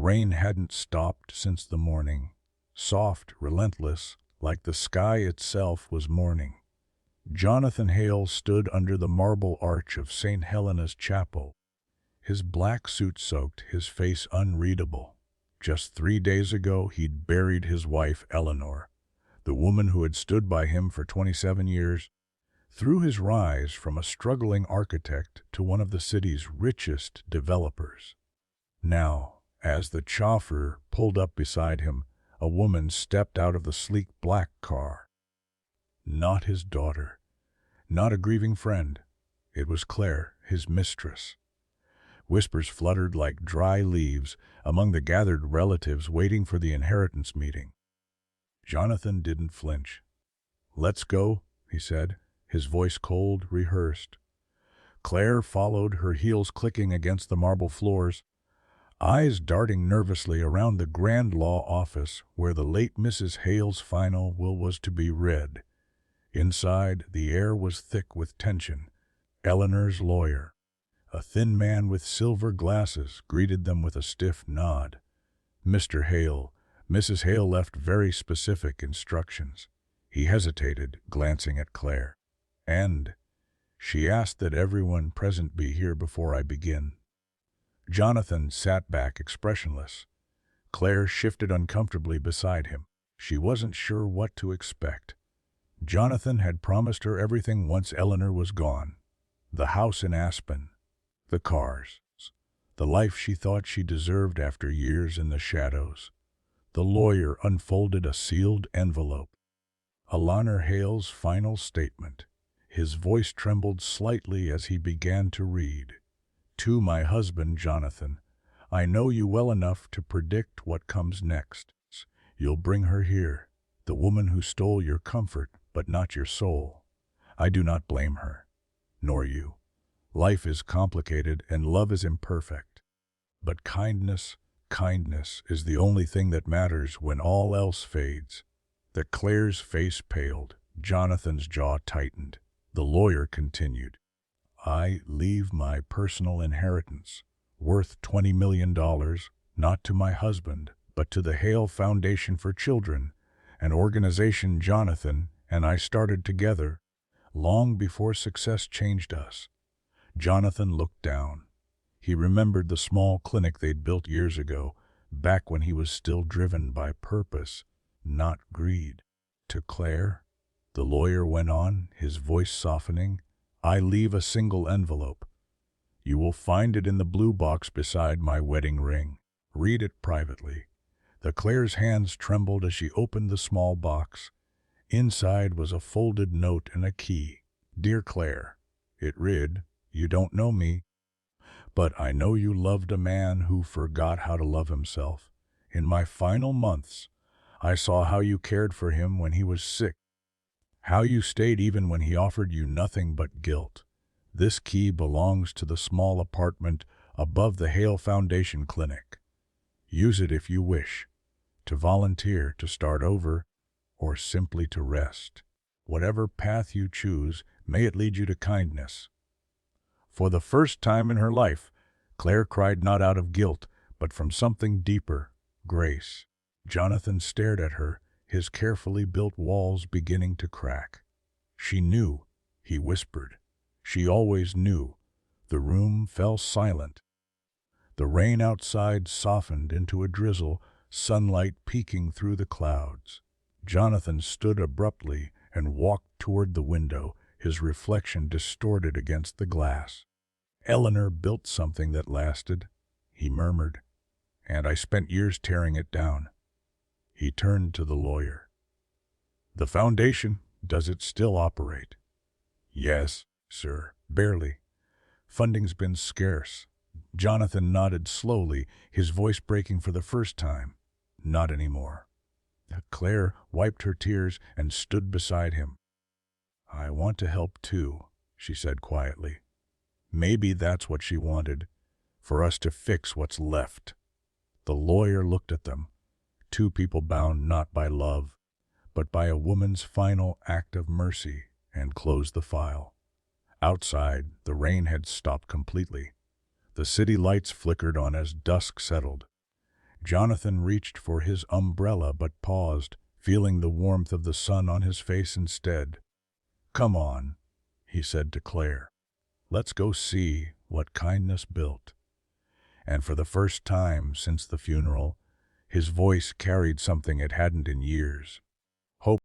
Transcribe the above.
rain hadn't stopped since the morning, soft, relentless, like the sky itself was mourning. Jonathan Hale stood under the marble arch of St. Helena's Chapel, his black suit soaked, his face unreadable. Just 3 days ago he'd buried his wife, Eleanor, the woman who had stood by him for 27 years. Through his rise from a struggling architect to one of the city's richest developers. Now, as the chauffeur pulled up beside him, a woman stepped out of the sleek black car. Not his daughter, not a grieving friend. It was Claire, his mistress. Whispers fluttered like dry leaves among the gathered relatives waiting for the inheritance meeting. Jonathan didn't flinch. "Let's go," he said, his voice cold, rehearsed. Claire followed, her heels clicking against the marble floors, eyes darting nervously around the grand law office where the late Mrs. Hale's final will was to be read. Inside, the air was thick with tension. Eleanor's lawyer, a thin man with silver glasses, greeted them with a stiff nod. Mr. Hale, Mrs. Hale left very specific instructions. He hesitated, glancing at Claire. "And she asked that everyone present be here before I begin." Jonathan sat back expressionless. Claire shifted uncomfortably beside him. She wasn't sure what to expect. Jonathan had promised her everything once Eleanor was gone. The house in Aspen, the cars, the life she thought she deserved after years in the shadows. The lawyer unfolded a sealed envelope. Eleanor Hale's final statement. His voice trembled slightly as he began to read. "To my husband, Jonathan, I know you well enough to predict what comes next. You'll bring her here, the woman who stole your comfort, but not your soul. I do not blame her, nor you. Life is complicated and love is imperfect. But kindness is the only thing that matters when all else fades." Claire's face paled. Jonathan's jaw tightened. The lawyer continued. "I leave my personal inheritance, worth $20 million, not to my husband, but to the Hale Foundation for Children, an organization Jonathan and I started together, long before success changed us." Jonathan looked down. He remembered the small clinic they'd built years ago, back when he was still driven by purpose, not greed. "To Claire," the lawyer went on, his voice softening, "I leave a single envelope. You will find it in the blue box beside my wedding ring. Read it privately." Claire's hands trembled as she opened the small box. Inside was a folded note and a key. "Dear Claire," it read, "you don't know me, but I know you loved a man who forgot how to love himself. In my final months, I saw how you cared for him when he was sick, how you stayed even when he offered you nothing but guilt. This key belongs to the small apartment above the Hale Foundation clinic. Use it if you wish, to volunteer, to start over, or simply to rest. Whatever path you choose, may it lead you to kindness." For the first time in her life, Claire cried not out of guilt, but from something deeper, grace. Jonathan stared at her, his carefully built walls beginning to crack. "She knew," he whispered. "She always knew." The room fell silent. The rain outside softened into a drizzle, sunlight peeking through the clouds. Jonathan stood abruptly and walked toward the window, his reflection distorted against the glass. "Eleanor built something that lasted," he murmured, "and I spent years tearing it down." He turned to the lawyer. "The foundation, does it still operate?" "Yes, sir, barely. Funding's been scarce." Jonathan nodded slowly, his voice breaking for the first time. "Not anymore." Claire wiped her tears and stood beside him. "I want to help too," she said quietly. Maybe that's what she wanted, for us to fix what's left. The lawyer looked at them, two people bound not by love, but by a woman's final act of mercy, and closed the file. Outside, the rain had stopped completely. The city lights flickered on as dusk settled. Jonathan reached for his umbrella but paused, feeling the warmth of the sun on his face instead. "Come on," he said to Claire. "Let's go see what kindness built." And for the first time since the funeral, his voice carried something it hadn't in years. Hope.